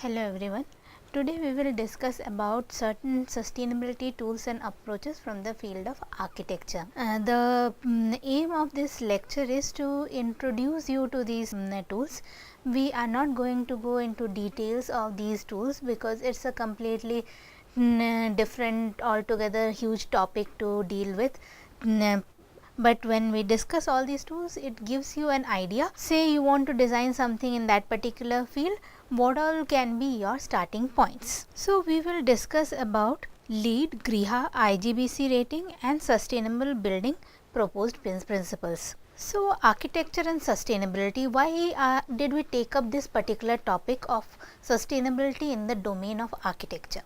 Hello everyone. Today we will discuss about certain sustainability tools and approaches from the field of architecture. The aim of this lecture is to introduce you to these tools. We are not going to go into details of these tools because it's a completely different, altogether huge topic to deal with. But when we discuss all these tools, it gives you an idea. Say you want to design something in that particular field, what all can be your starting points. So we will discuss about LEED, GRIHA, IGBC rating and sustainable building proposed principles. So architecture and sustainability, why did we take up this particular topic of sustainability in the domain of architecture?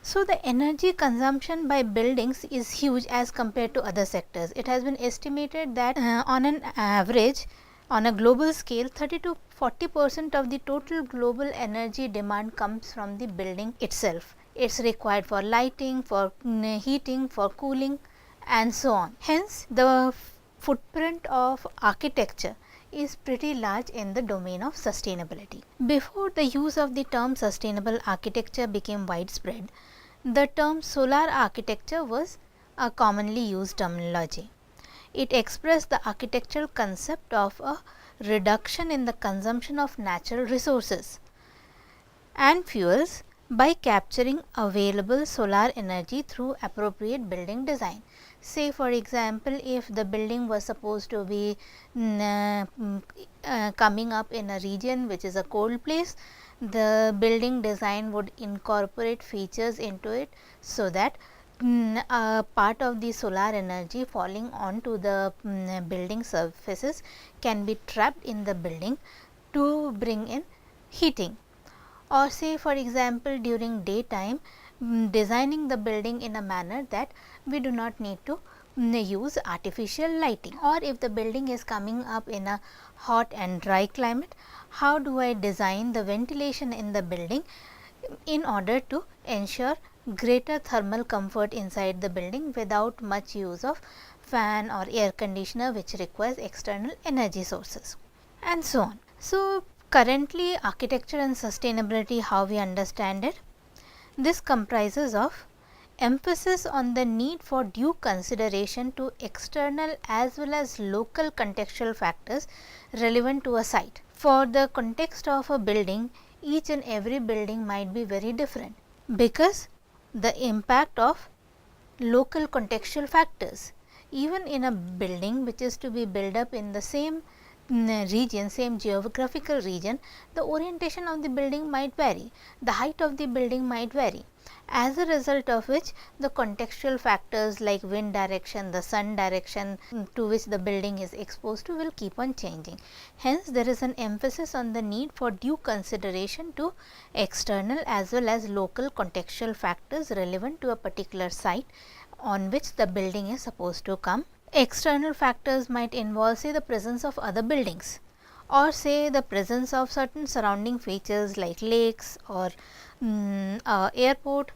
So the energy consumption by buildings is huge as compared to other sectors. It has been estimated that on an average, on a global scale, 30 to 40% of the total global energy demand comes from the building itself. It's required for lighting, for heating, for cooling and so on. Hence, the footprint of architecture is pretty large in the domain of sustainability. Before the use of the term sustainable architecture became widespread, the term solar architecture was a commonly used terminology. It expressed the architectural concept of a reduction in the consumption of natural resources and fuels by capturing available solar energy through appropriate building design. Say for example, if the building was supposed to be coming up in a region which is a cold place, the building design would incorporate features into it so that a part of the solar energy falling onto the building surfaces can be trapped in the building to bring in heating. Or say for example, during daytime, designing the building in a manner that we do not need to use artificial lighting. Or if the building is coming up in a hot and dry climate, how do I design the ventilation in the building in order to ensure greater thermal comfort inside the building without much use of fan or air conditioner, which requires external energy sources and so on. So currently architecture and sustainability, how we understand it, this comprises of emphasis on the need for due consideration to external as well as local contextual factors relevant to a site. For the context of a building, each and every building might be very different because the impact of local contextual factors. Even in a building which is to be built up in the same region, same geographical region, the orientation of the building might vary, the height of the building might vary, as a result of which the contextual factors like wind direction, the sun direction to which the building is exposed to will keep on changing. Hence, there is an emphasis on the need for due consideration to external as well as local contextual factors relevant to a particular site on which the building is supposed to come. External factors might involve, say, the presence of other buildings, or say the presence of certain surrounding features like lakes or airport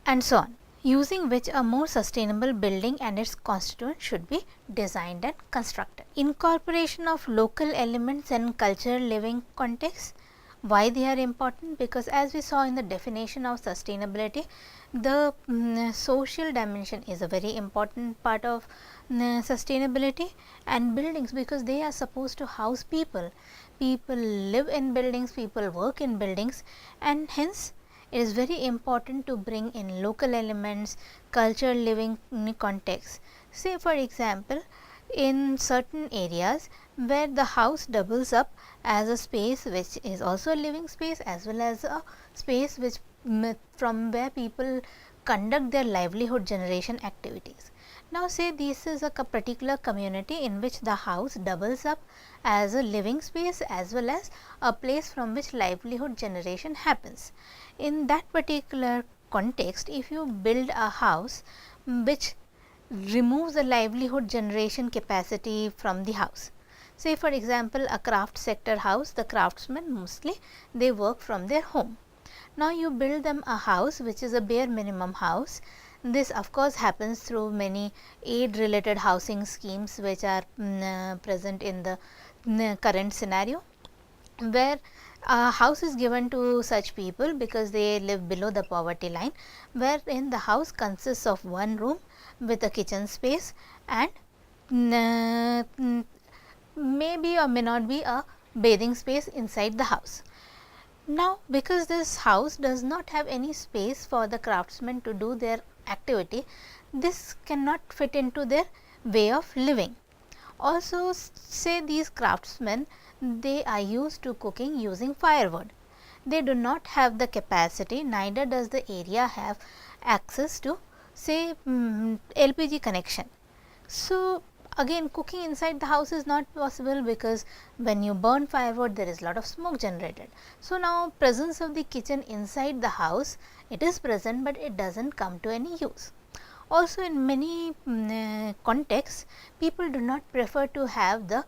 and so on, using which a more sustainable building and its constituents should be designed and constructed. Incorporation of local elements and cultural living context. Why they are important? Because as we saw in the definition of sustainability, the social dimension is a very important part of sustainability, and buildings, because they are supposed to house people. People live in buildings, people work in buildings, and hence it is very important to bring in local elements, cultural living context. Say for example, in certain areas where the house doubles up as a space which is also a living space as well as a space which from where people conduct their livelihood generation activities. Now say this is a particular community in which the house doubles up as a living space as well as a place from which livelihood generation happens. In that particular context, if you build a house which removes the livelihood generation capacity from the house, say for example a craft sector house, the craftsmen mostly they work from their home. Now you build them a house which is a bare minimum house. This of course happens through many aid related housing schemes which are present in the current scenario. where a house is given to such people because they live below the poverty line, wherein the house consists of one room with a kitchen space and maybe or may not be a bathing space inside the house. Now, because this house does not have any space for the craftsmen to do their activity, this cannot fit into their way of living. Also, say these craftsmen, they are used to cooking using firewood. They do not have the capacity, neither does the area have access to say LPG connection. So, again cooking inside the house is not possible, because when you burn firewood there is a lot of smoke generated. So, now presence of the kitchen inside the house, it is present, but it does not come to any use. Also, in many contexts, people do not prefer to have the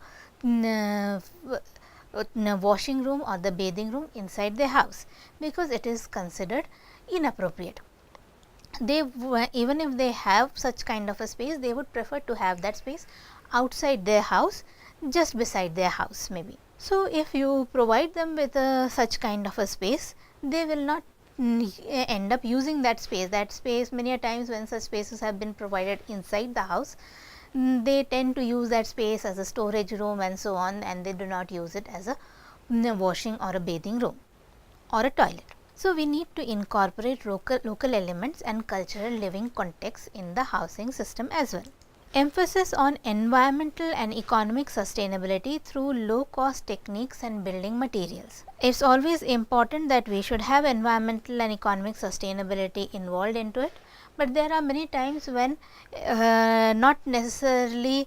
washing room or the bathing room inside their house, because it is considered inappropriate. They even if they have such kind of a space, they would prefer to have that space outside their house, just beside their house maybe. So, if you provide them with such kind of a space, they will not end up using that space. That space, many a times when such spaces have been provided inside the house, they tend to use that space as a storage room and so on, and they do not use it as a washing or a bathing room or a toilet. So, we need to incorporate local elements and cultural living context in the housing system as well. Emphasis on environmental and economic sustainability through low cost techniques and building materials. It is always important that we should have environmental and economic sustainability involved into it, but there are many times when not necessarily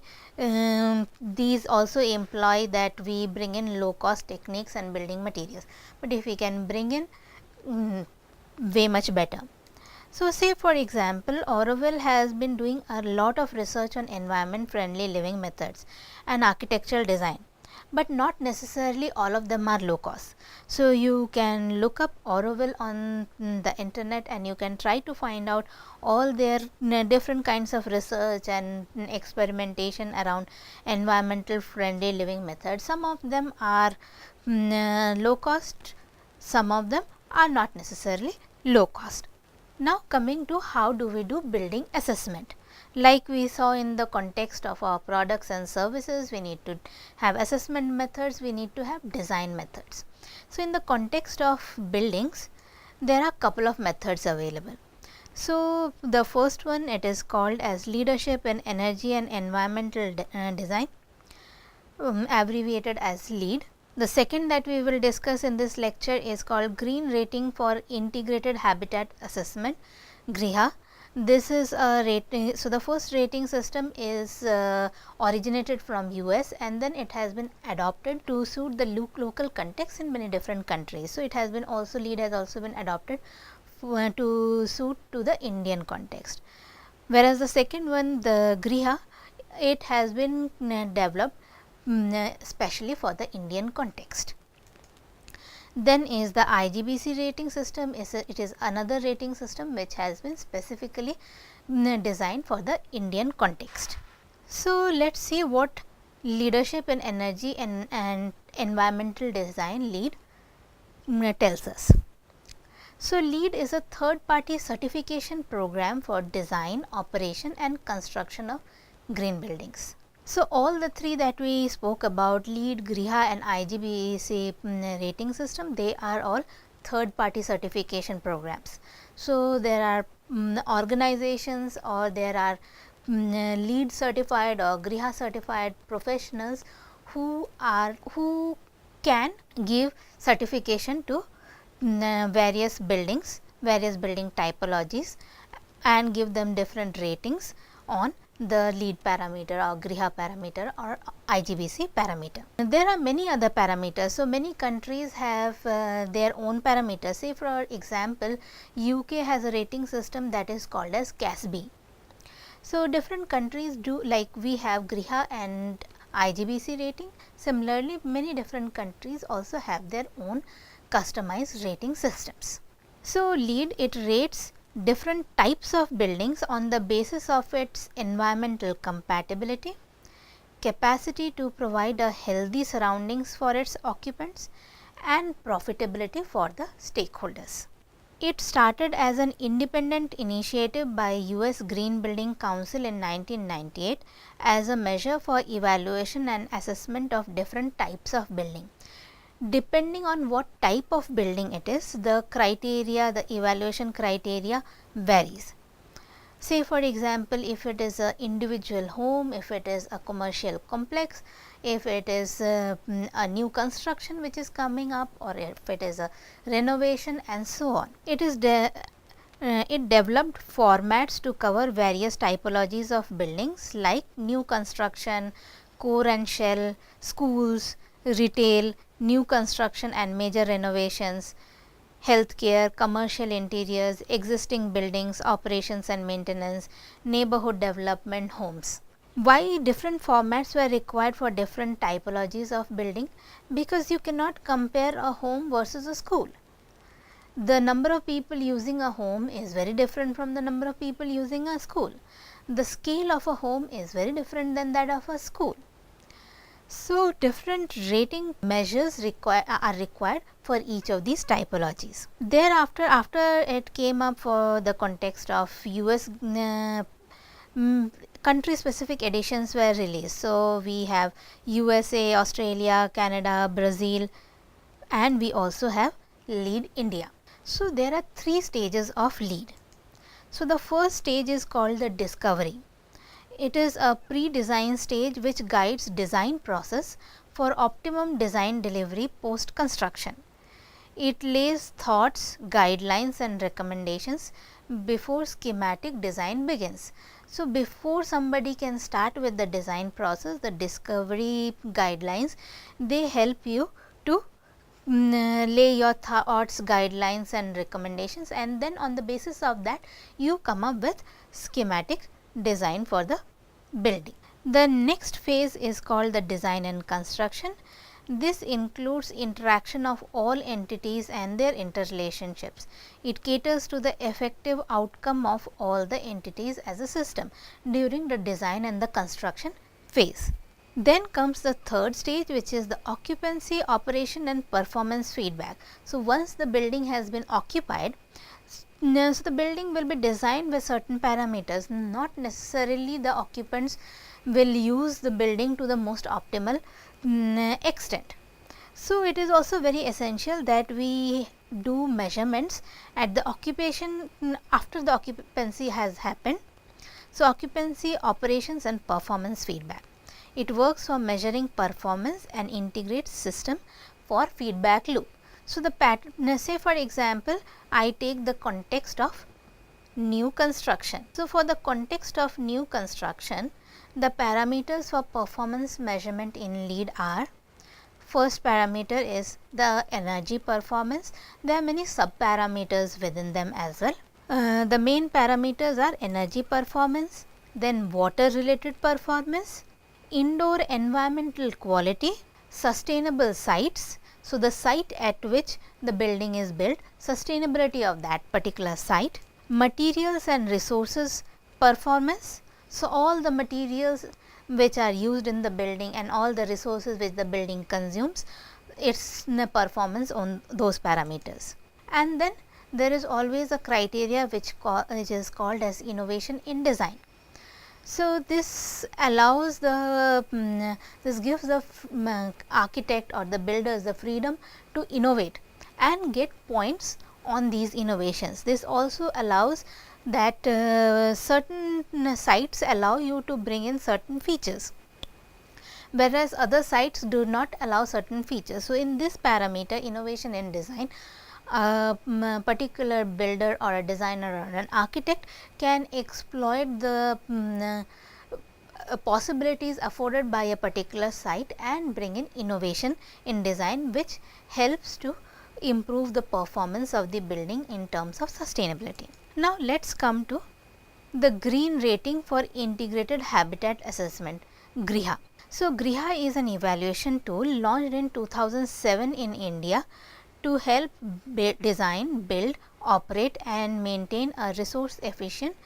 these also imply that we bring in low cost techniques and building materials, but if we can bring in way much better. So, say for example, Auroville has been doing a lot of research on environment friendly living methods and architectural design, but not necessarily all of them are low cost. So, you can look up Auroville on the internet and you can try to find out all their different kinds of research and experimentation around environmental friendly living methods. Some of them are low cost, some of them are not necessarily low cost. Now, coming to how do we do building assessment. Like we saw in the context of our products and services, we need to have assessment methods, we need to have design methods. So, in the context of buildings, there are couple of methods available. So, the first one, it is called as leadership in energy and environmental design, abbreviated as LEED. The second that we will discuss in this lecture is called Green Rating for Integrated Habitat Assessment, GRIHA. This is a rating. So, the first rating system is originated from US and then it has been adopted to suit the local context in many different countries. So, it has been also LEED has also been adopted to suit to the Indian context. Whereas, the second one, the GRIHA, it has been developed especially for the Indian context. Then is the IGBC rating system. It is another rating system which has been specifically designed for the Indian context. So, let us see what leadership in energy and environmental design LEED tells us. So, LEED is a third party certification program for design, operation and construction of green buildings. So, all the three that we spoke about, LEED, GRIHA and IGBC rating system, they are all third party certification programs. So, there are organizations or there are LEED certified or GRIHA certified professionals who can give certification to various buildings, various building typologies and give them different ratings on the LEED parameter or GRIHA parameter or IGBC parameter. There are many other parameters. So, many countries have their own parameters. Say for example, UK has a rating system that is called as CASB. So, different countries do, like we have GRIHA and IGBC rating. Similarly, many different countries also have their own customized rating systems. So, LEED, it rates different types of buildings on the basis of its environmental compatibility, capacity to provide a healthy surroundings for its occupants and profitability for the stakeholders. It started as an independent initiative by US Green Building Council in 1998 as a measure for evaluation and assessment of different types of building. Depending on what type of building it is, the criteria, the evaluation criteria varies. Say for example, if it is a individual home, if it is a commercial complex, if it is a new construction which is coming up, or if it is a renovation and so on. It developed formats to cover various typologies of buildings like new construction, core and shell, schools, retail, new construction and major renovations, healthcare, commercial interiors, existing buildings, operations and maintenance, neighborhood development, homes. Why different formats were required for different typologies of building? Because you cannot compare a home versus a school. The number of people using a home is very different from the number of people using a school. The scale of a home is very different than that of a school. So, different rating measures are required for each of these typologies. Thereafter, after it came up for the context of US country specific editions were released. So, we have USA, Australia, Canada, Brazil, and we also have LEED India. So, there are 3 stages of LEED. So, the first stage is called the discovery. It is a pre-design stage which guides design process for optimum design delivery post construction. It lays thoughts, guidelines and recommendations before schematic design begins. So, before somebody can start with the design process, the discovery guidelines, they help you to lay your thoughts, guidelines and recommendations, and then on the basis of that you come up with schematic design for the building. The next phase is called the design and construction. This includes interaction of all entities and their interrelationships. It caters to the effective outcome of all the entities as a system during the design and the construction phase. Then comes the third stage, which is the occupancy, operation and performance feedback. So, once the building has been occupied, so the building will be designed with certain parameters, not necessarily the occupants will use the building to the most optimal extent. So, it is also very essential that we do measurements at the occupation after the occupancy has happened. So, occupancy, operations and performance feedback. It works for measuring performance and integrates system for feedback loop. So, the pattern, say for example, I take the context of new construction. So, for the context of new construction, the parameters for performance measurement in LEED are: first parameter is the energy performance. There are many sub parameters within them as well. The main parameters are energy performance, then water related performance, indoor environmental quality, sustainable sites. So, the site at which the building is built, sustainability of that particular site, materials and resources performance. So, all the materials which are used in the building and all the resources which the building consumes, its performance on those parameters. And then there is always a criteria which is called as innovation in design. So, this allows this gives the architect or the builders the freedom to innovate and get points on these innovations. This also allows that certain sites allow you to bring in certain features, whereas other sites do not allow certain features. So, in this parameter, innovation in design, a particular builder or a designer or an architect can exploit the possibilities afforded by a particular site and bring in innovation in design, which helps to improve the performance of the building in terms of sustainability. Now, let us come to the green rating for integrated habitat assessment, GRIHA. So, GRIHA is an evaluation tool launched in 2007 in India to help design, build, operate and maintain a resource efficient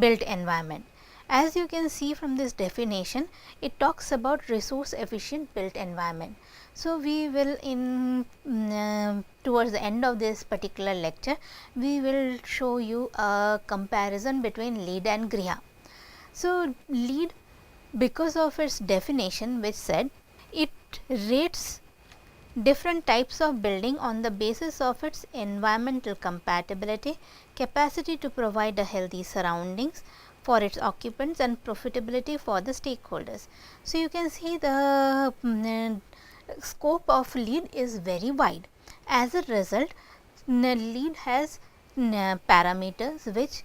built environment. As you can see from this definition, it talks about resource efficient built environment. So, we will towards the end of this particular lecture, we will show you a comparison between LEED and Griha. So, LEED, because of its definition, which said it rates different types of building on the basis of its environmental compatibility, capacity to provide a healthy surroundings for its occupants, and profitability for the stakeholders. So, you can see the scope of LEED is very wide. As a result, LEED has parameters which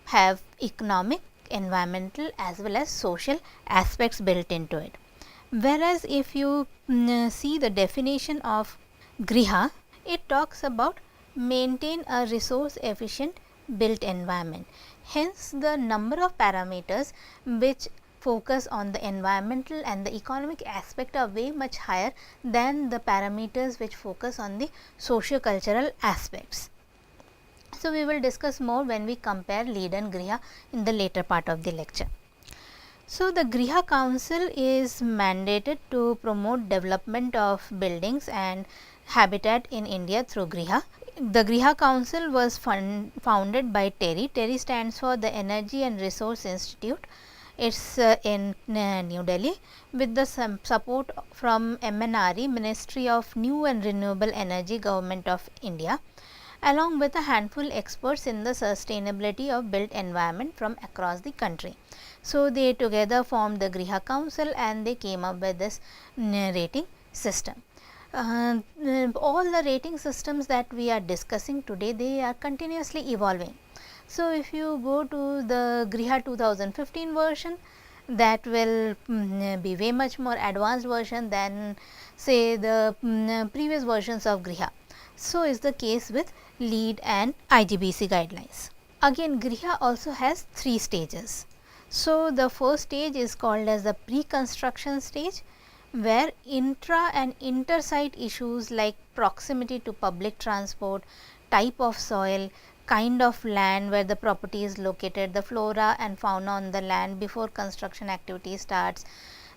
have economic, environmental as well as social aspects built into it. Whereas, if you see the definition of Griha, it talks about maintain a resource efficient built environment. Hence, the number of parameters which focus on the environmental and the economic aspect are way much higher than the parameters which focus on the socio-cultural aspects. So, we will discuss more when we compare LEED and Griha in the later part of the lecture. So, the Griha Council is mandated to promote development of buildings and habitat in India through Griha. The Griha Council was founded by TERI. TERI stands for the Energy and Resource Institute. It's in New Delhi with the support from MNRE, Ministry of New and Renewable Energy, Government of India, along with a handful experts in the sustainability of built environment from across the country. So, they together formed the Griha Council and they came up with this rating system. All the rating systems that we are discussing today, they are continuously evolving. So, if you go to the Griha 2015 version, that will be way much more advanced version than say the previous versions of Griha. So, is the case with LEED and IGBC guidelines. Again, Griha also has 3 stages. So, the first stage is called as the pre-construction stage, where intra and inter-site issues like proximity to public transport, type of soil, kind of land where the property is located, the flora and fauna on the land before construction activity starts,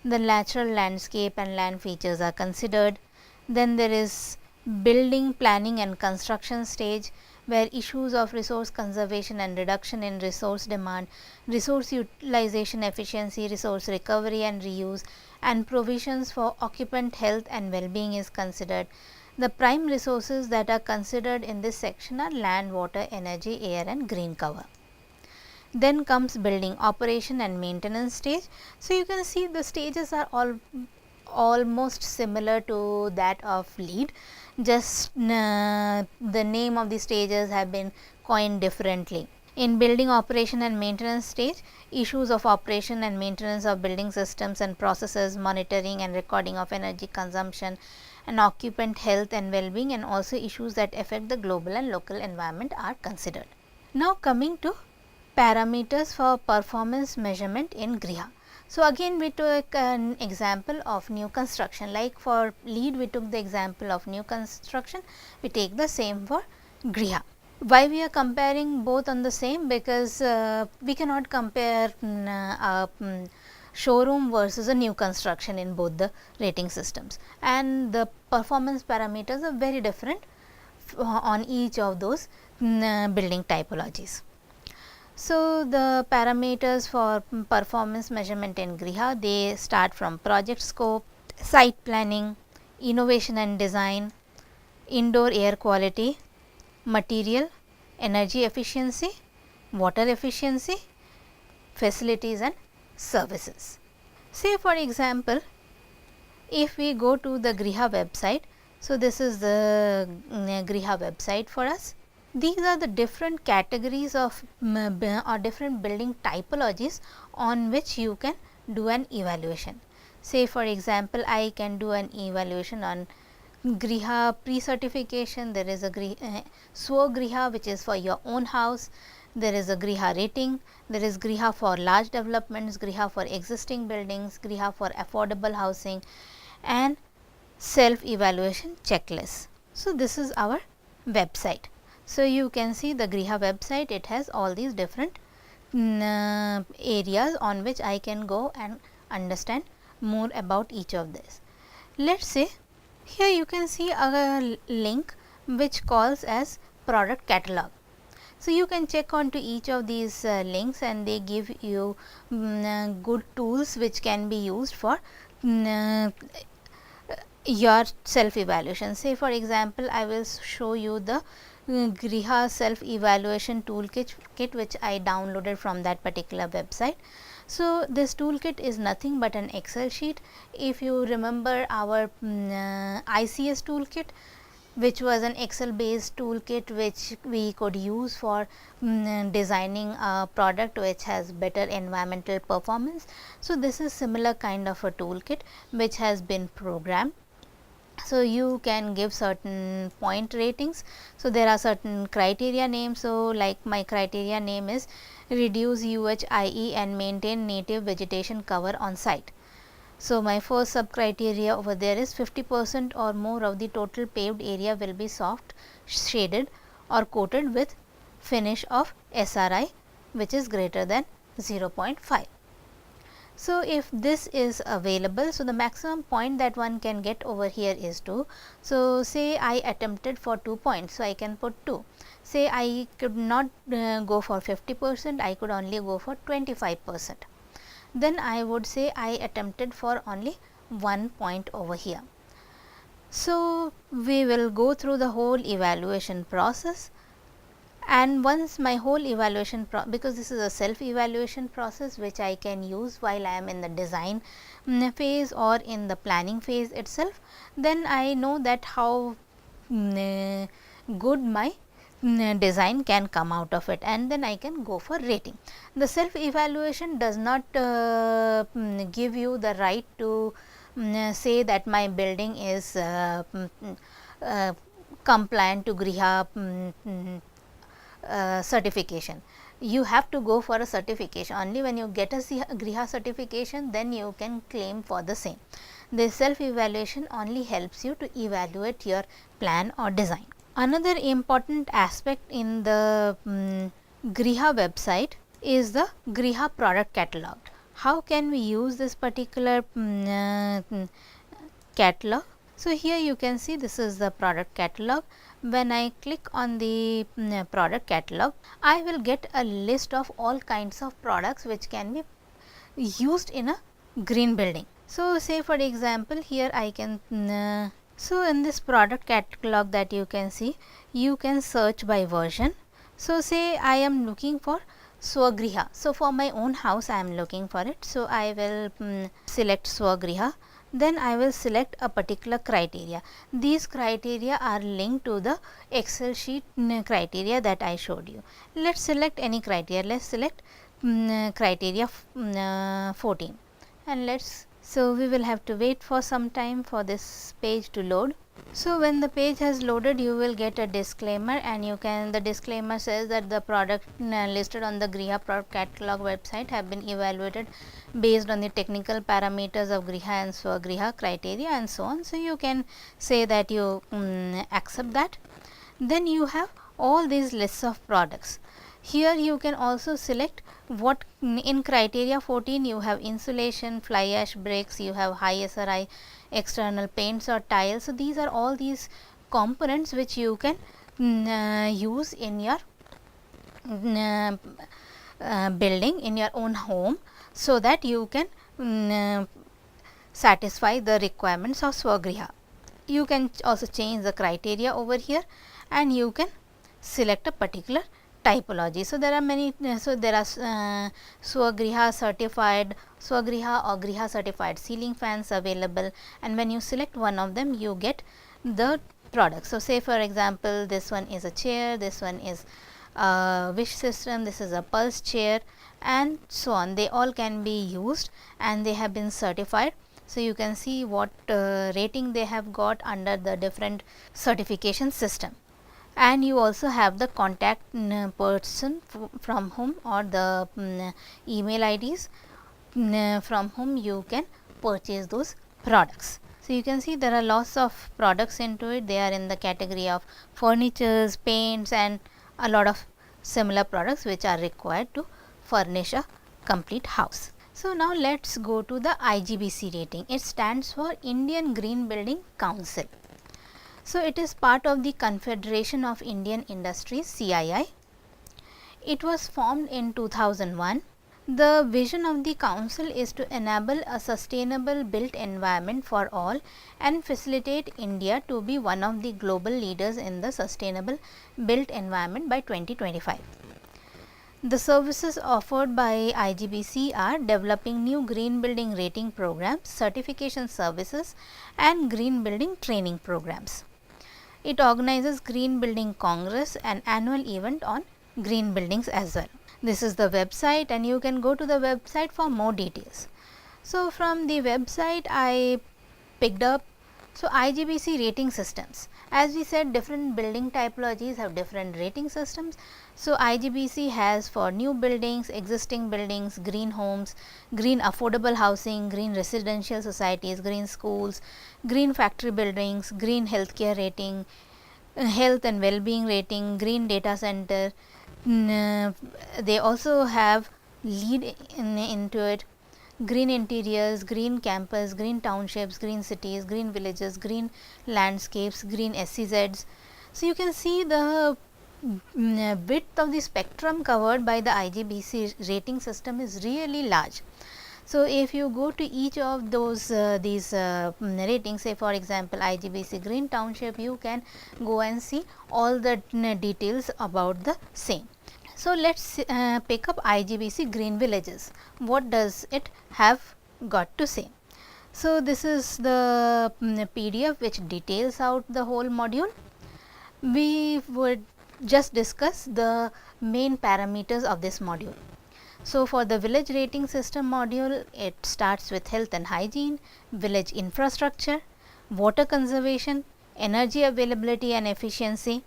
the natural landscape and land features are considered. Then there is building planning and construction stage, where issues of resource conservation and reduction in resource demand, resource utilization efficiency, resource recovery and reuse, and provisions for occupant health and well-being is considered. The prime resources that are considered in this section are land, water, energy, air and green cover. Then comes building operation and maintenance stage. So, you can see the stages are almost similar to that of LEED, just the name of the stages have been coined differently. In building operation and maintenance stage, issues of operation and maintenance of building systems and processes, monitoring and recording of energy consumption and occupant health and well-being, and also issues that affect the global and local environment are considered. Now, coming to parameters for performance measurement in Griha. So, again we took an example of new construction, like for LEED we took the example of new construction, we take the same for Griha. Why we are comparing both on the same? Because we cannot compare a showroom versus a new construction in both the rating systems, and the performance parameters are very different on each of those building typologies. So, the parameters for performance measurement in Griha, they start from project scope, site planning, innovation and design, indoor air quality, material, energy efficiency, water efficiency, facilities and services. Say for example, if we go to the Griha website, so this is the Griha website for us. These are the different categories of or different building typologies on which you can do an evaluation. Say for example, I can do an evaluation on Griha pre-certification. There is a Swagriha, which is for your own house. There is a Griha rating. There is Griha for large developments, Griha for existing buildings, Griha for affordable housing, and self-evaluation checklist. So, this is our website. So, you can see the Griha website, it has all these different areas on which I can go and understand more about each of this. Let's say here you can see a link which calls as product catalog. So, you can check onto each of these links and they give you good tools which can be used for your self evaluation. Say for example, I will show you the Griha self evaluation toolkit which I downloaded from that particular website. So, this toolkit is nothing but an Excel sheet. If you remember our ICS toolkit, which was an Excel based toolkit which we could use for designing a product which has better environmental performance. So, this is similar kind of a toolkit which has been programmed. So, you can give certain point ratings. So, there are certain criteria names. So, like my criteria name is reduce UHIE and maintain native vegetation cover on site. So, my first sub criteria over there is 50% or more of the total paved area will be soft shaded or coated with finish of SRI which is greater than 0.5. So, if this is available, so the maximum point that one can get over here is 2. So, say I attempted for 2 points, so I can put 2. Say I could not go for 50%, I could only go for 25%. Then I would say I attempted for only 1 point over here. So, we will go through the whole evaluation process, and once my whole evaluation because this is a self evaluation process which I can use while I am in the design phase or in the planning phase itself, then I know that how good my design can come out of it, and then I can go for rating. The self evaluation does not give you the right to say that my building is compliant to Griha certification. You have to go for a certification. Only when you get a Griha certification, then you can claim for the same. The self evaluation only helps you to evaluate your plan or design. Another important aspect in the Griha website is the Griha product catalog. How can we use this particular catalog? So, here you can see this is the product catalog. When I click on the product catalog, I will get a list of all kinds of products which can be used in a green building. So, say for example, here I can so in this product catalog that you can see, you can search by version. So, say I am looking for Swagriha. So, for my own house I am looking for it. So, I will select Swagriha. Then I will select a particular criteria. These criteria are linked to the Excel sheet criteria that I showed you. Let us select any criteria. Let us select criteria 14 and let us. So, we will have to wait for some time for this page to load. So, when the page has loaded, you will get a disclaimer, and you can, the disclaimer says that the product listed on the Griha product catalog website have been evaluated based on the technical parameters of Griha and Swagriha criteria and so on. So, you can say that you accept that. Then you have all these lists of products. Here you can also select what in criteria 14 you have insulation, fly ash bricks, you have high SRI, external paints or tiles. So, these are all these components which you can use in your building, in your own home, so that you can satisfy the requirements of Swagriha. You can also change the criteria over here, and you can select a particular typology. So, there are many, so there are Swagriha certified, Swagriha or Griha certified ceiling fans available, and when you select one of them, you get the product. So, say for example, this one is a chair, this one is a wish system, this is a pulse chair, and so on. They all can be used and they have been certified. So, you can see what rating they have got under the different certification system. And you also have the contact person from whom, or the email IDs from whom you can purchase those products. So, you can see there are lots of products into it. They are in the category of furnitures, paints, and a lot of similar products which are required to furnish a complete house. So, now let us go to the IGBC rating. It stands for Indian Green Building Council. So, it is part of the Confederation of Indian Industries CII. It was formed in 2001. The vision of the council is to enable a sustainable built environment for all and facilitate India to be one of the global leaders in the sustainable built environment by 2025. The services offered by IGBC are developing new green building rating programs, certification services and green building training programs. It organizes Green Building Congress, an annual event on green buildings as well. This is the website and you can go to the website for more details. So, from the website I picked up IGBC rating systems. As we said, different building typologies have different rating systems. So, IGBC has for new buildings, existing buildings, green homes, green affordable housing, green residential societies, green schools, green factory buildings, green healthcare rating, health and well-being rating, green data center. They also have lead into it, green interiors, green campus, green townships, green cities, green villages, green landscapes, green SEZs. So, you can see the width of the spectrum covered by the IGBC rating system is really large. So, if you go to each of those these ratings, say for example, IGBC Green Township, you can go and see all the details about the same. So, let us pick up IGBC Green Villages. What does it have got to say? So, this is the PDF which details out the whole module. We would just discuss the main parameters of this module. So, for the village rating system module, it starts with health and hygiene, village infrastructure, water conservation, energy availability and efficiency,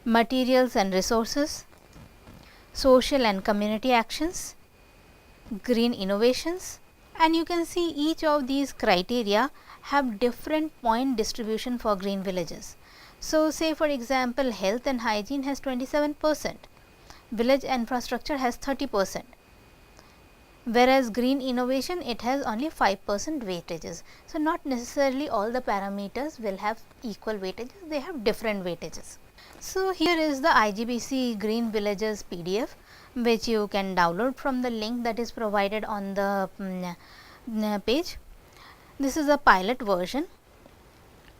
materials and resources, social and community actions, green innovations, and you can see each of these criteria have different point distribution for green villages. So, say for example, health and hygiene has 27%, village infrastructure has 30%, whereas green innovation it has only 5% weightages. So, not necessarily all the parameters will have equal weightages, they have different weightages. So, here is the IGBC Green Villages PDF, which you can download from the link that is provided on the page. This is a pilot version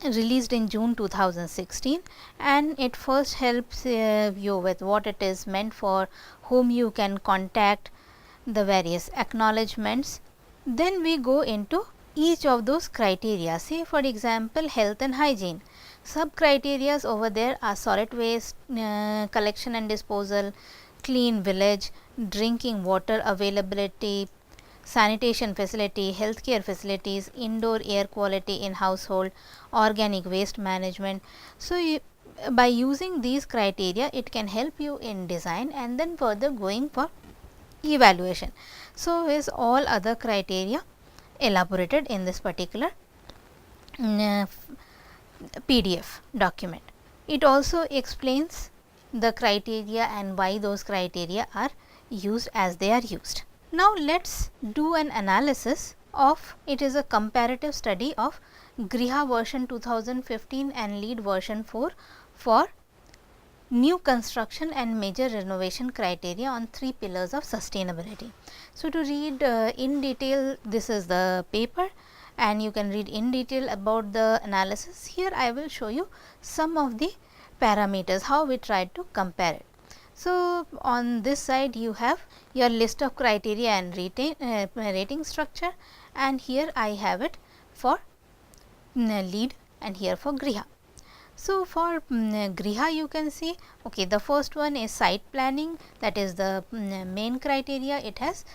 released in June 2016, and it first helps you with what it is meant for, whom you can contact, the various acknowledgements. Then we go into each of those criteria. Say for example, health and hygiene. Sub criteria over there are solid waste collection and disposal, clean village, drinking water availability, sanitation facility, healthcare facilities, indoor air quality in household, organic waste management. So, by using these criteria, it can help you in design and then further going for evaluation. So, is all other criteria elaborated in this particular PDF document. It also explains the criteria and why those criteria are used as they are used. Now, let us do an analysis of, it is a comparative study of Griha version 2015 and LEED version 4 for new construction and major renovation criteria on 3 pillars of sustainability. So, to read in detail, this is the paper and you can read in detail about the analysis. Here I will show you some of the parameters, how we tried to compare it. So, on this side you have your list of criteria and rating structure, and here I have it for LEED and here for Griha. So, for Griha you can see, okay, the first one is site planning, that is the main criteria. It has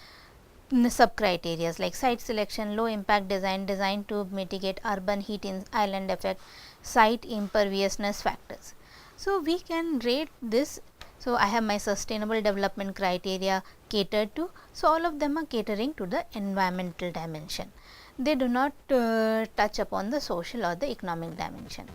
sub criteria like site selection, low impact design, design to mitigate urban heat island effect, site imperviousness factors. So, we can rate this. So, I have my sustainable development criteria catered to. So, all of them are catering to the environmental dimension. they do not touch upon the social or the economic dimension.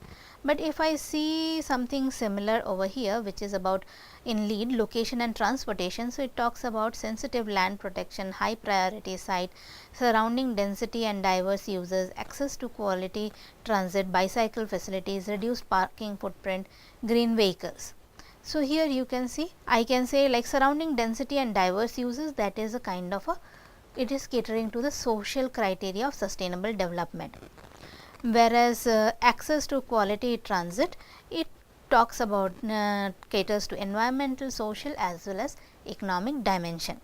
But if I see something similar over here, which is about in LEED, location and transportation. So, it talks about sensitive land protection, high priority site, surrounding density and diverse users, access to quality transit, bicycle facilities, reduced parking footprint, green vehicles. So, here you can see, I can say like surrounding density and diverse users, that is a kind of a, it is catering to the social criteria of sustainable development. Whereas, access to quality transit, it talks about caters to environmental, social as well as economic dimension.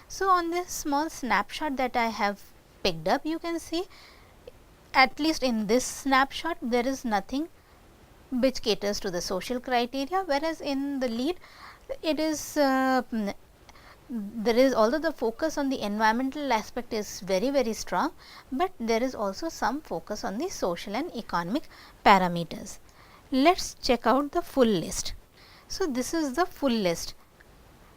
So, on this small snapshot that I have picked up, you can see at least in this snapshot there is nothing which caters to the social criteria, whereas in the LEED it is there is, although the focus on the environmental aspect is very strong, but there is also some focus on the social and economic parameters. Let us check out the full list. So, this is the full list.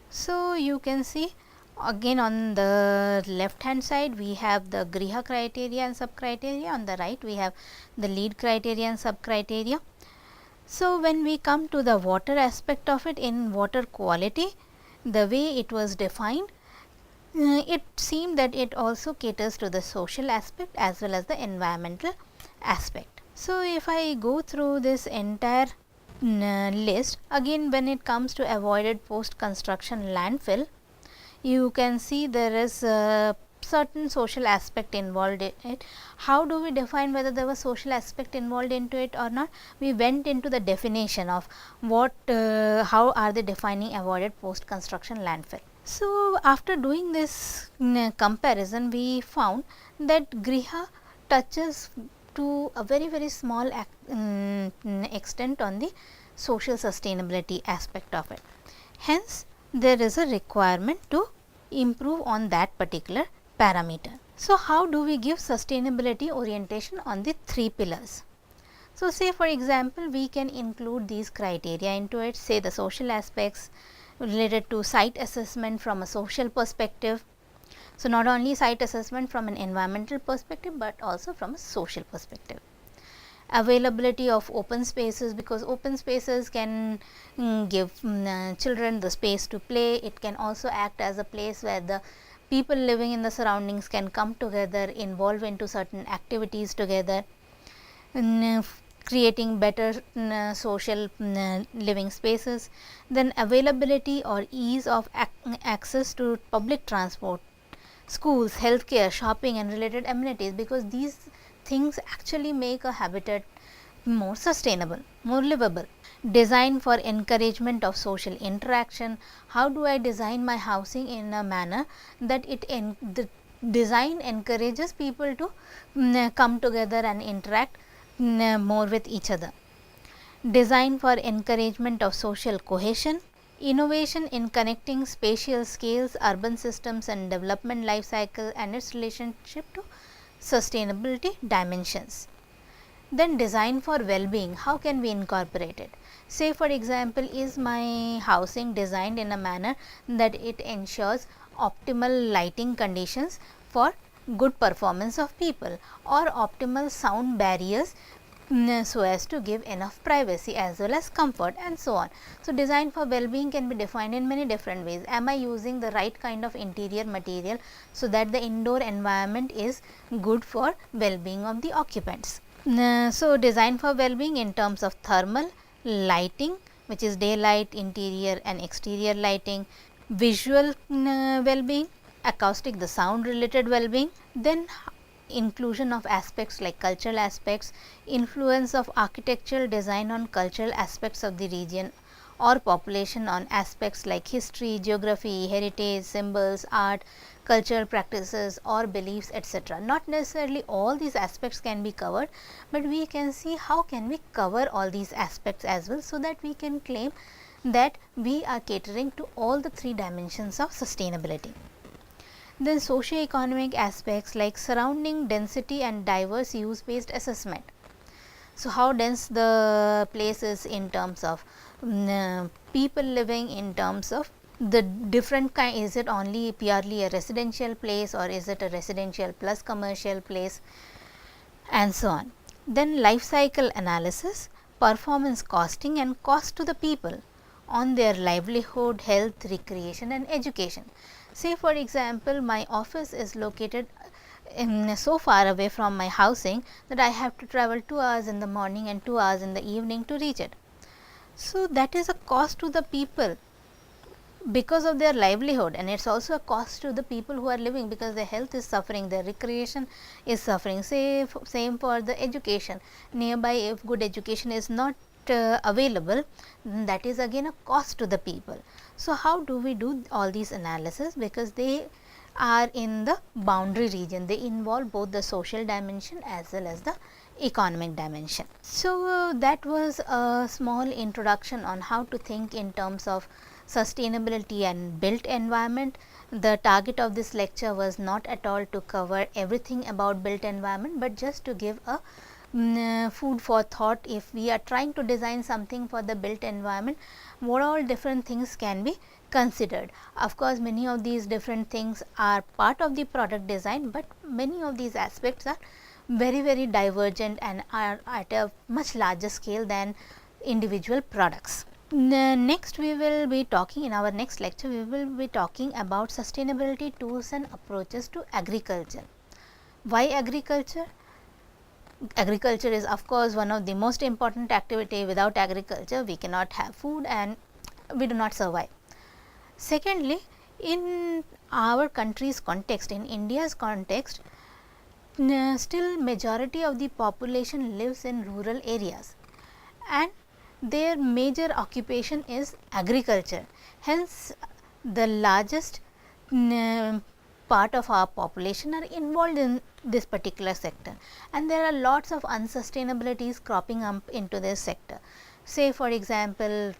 So, you can see again on the left hand side we have the Griha criteria and sub criteria, on the right we have the LEED criteria and sub criteria. So, when we come to the water aspect of it, in water quality, the way it was defined, it seemed that it also caters to the social aspect as well as the environmental aspect. So, if I go through this entire list, again when it comes to avoided post construction landfill, you can see there is a certain social aspect involved in it. How do we define whether there was social aspect involved into it or not? We went into the definition of what, how are they defining avoided post construction landfill. So, after doing this comparison, we found that Griha touches to a very small extent on the social sustainability aspect of it. Hence, there is a requirement to improve on that particular parameter. So, how do we give sustainability orientation on the 3 pillars? So, say for example, we can include these criteria into it, say the social aspects related to site assessment from a social perspective. So, not only site assessment from an environmental perspective, but also from a social perspective. Availability of open spaces, because open spaces can give children the space to play. It can also act as a place where the people living in the surroundings can come together, involve into certain activities together, creating better social living spaces. Then availability or ease of access to public transport, schools, healthcare, shopping and related amenities, because these things actually make a habitat more sustainable, more livable. Design for encouragement of social interaction. How do I design my housing in a manner that the design encourages people to come together and interact more with each other. Design for encouragement of social cohesion. Innovation in connecting spatial scales, urban systems and development life cycle and its relationship to sustainability dimensions. Then design for well-being, how can we incorporate it? Say for example, is my housing designed in a manner that it ensures optimal lighting conditions for good performance of people, or optimal sound barriers so as to give enough privacy as well as comfort, and so on. So, design for well-being can be defined in many different ways. Am I using the right kind of interior material so that the indoor environment is good for well-being of the occupants? So, design for well-being in terms of thermal, lighting, which is daylight, interior and exterior lighting, visual well-being, acoustic, the sound related well-being, then inclusion of aspects like cultural aspects, influence of architectural design on cultural aspects of the region or population on aspects like history, geography, heritage, symbols, art, cultural practices or beliefs, etc. Not necessarily all these aspects can be covered, but we can see how can we cover all these aspects as well, so that we can claim that we are catering to all the 3 dimensions of sustainability. Then socio-economic aspects like surrounding density and diverse use based assessment. So, how dense the place is in terms of people living, in terms of the different kind, is it only purely a residential place or is it a residential plus commercial place, and so on. Then life cycle analysis, performance costing and cost to the people on their livelihood, health, recreation and education. Say for example, my office is located so far away from my housing that I have to travel 2 hours in the morning and 2 hours in the evening to reach it. So, that is a cost to the people because of their livelihood, and it is also a cost to the people who are living because their health is suffering, their recreation is suffering. Same for the education. Nearby, if good education is not available, that is again a cost to the people. So, how do we do all these analysis? Because they are in the boundary region, they involve both the social dimension as well as the economic dimension. So, that was a small introduction on how to think in terms of sustainability and built environment. The target of this lecture was not at all to cover everything about built environment, but just to give a food for thought. If we are trying to design something for the built environment, what all different things can be considered. Of course, many of these different things are part of the product design, but many of these aspects are very divergent and are at a much larger scale than individual products. Next we will be talking, in our next lecture we will be talking about sustainability tools and approaches to agriculture. Why agriculture? Agriculture is of course one of the most important activity. Without agriculture we cannot have food and we do not survive. Secondly, in our country's context, in India's context, still majority of the population lives in rural areas and their major occupation is agriculture. Hence, the largest part of our population are involved in this particular sector, and there are lots of unsustainabilities cropping up into this sector. Say for example,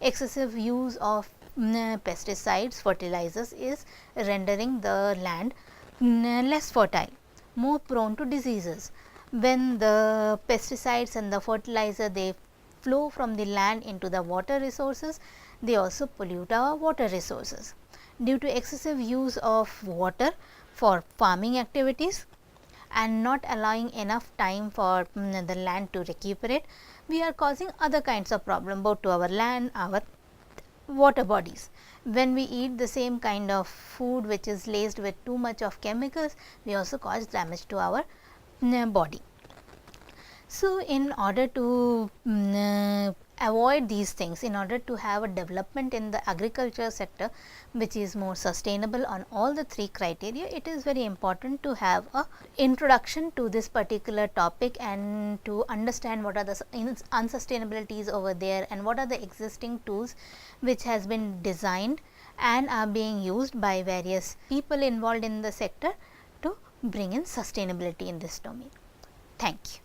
excessive use of pesticides, fertilizers is rendering the land less fertile, more prone to diseases. When the pesticides and the fertilizer they flow from the land into the water resources, they also pollute our water resources. Due to excessive use of water for farming activities and not allowing enough time for the land to recuperate, we are causing other kinds of problem both to our land, our water bodies. When we eat the same kind of food which is laced with too much of chemicals, we also cause damage to our body. So, in order to avoid these things, in order to have a development in the agriculture sector which is more sustainable on all the three criteria, it is very important to have a introduction to this particular topic and to understand what are the unsustainabilities over there and what are the existing tools which has been designed and are being used by various people involved in the sector to bring in sustainability in this domain. Thank you.